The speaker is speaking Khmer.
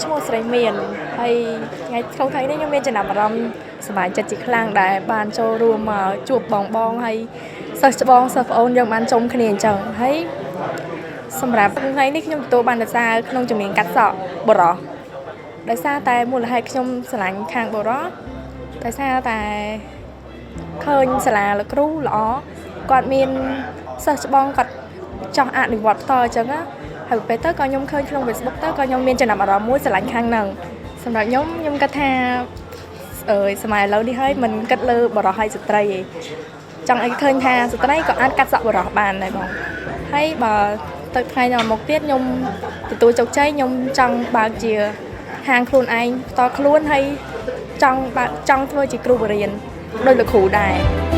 ឈ្មោះស្រីមានហើយថ្ងៃក្នុងថ្ងៃនេះខ្ញុំមានចំណាប់អារម្មណ៍សប្បាយចិត្តជាខ្លាំងដែលបានចូលរួមមកជួបបងហើយសិស្សច្បងសិស្សប្អូនយើងបានជុំគ្នាអញ្ចឹងហើយសម្រាប់ថ្ងៃនេះខ្ញុំទទួលបានសារក្នុងជំនាញកាត់សក់បរោះដោយសារតែមូលហេតុខ្ញុំស្រឡាញ់ខាងបរោះដោយសារតែឃើញសាលាលោកគ្រូល្អគាត់មានសិស្សច្បងគាត់ចង់អនុវត្តផ្ទាល់អញ្ចឹងណាហើយពេលទៅក៏ខ្ញុំឃើញក្នុង Facebook ទៅក៏ខ្ញុំមានចំណាប់អារម្មណ៍មួយស្រឡាញ់ខាងហ្នឹងសម្រាប់ខ្ញុំគិតថាសម័យឥឡូវនេះហើយមិនគិតលើបរិសុទ្ធហើយស្ត្រីទេចង់ឲ្យឃើញថាស្ត្រីក៏អាចកាត់សក់បរិសុទ្ធបានដែរបងហើយបើទៅថ្ងៃដល់មុខទៀតខ្ញុំទទួលជោគជ័យខ្ញុំចង់បើកជាហាងខ្លួនឯងផ្ទាល់ខ្លួនហើយចង់ធ្វើជាគ្រូបរិញ្ញាបត្រដោយលោកគ្រូដែរ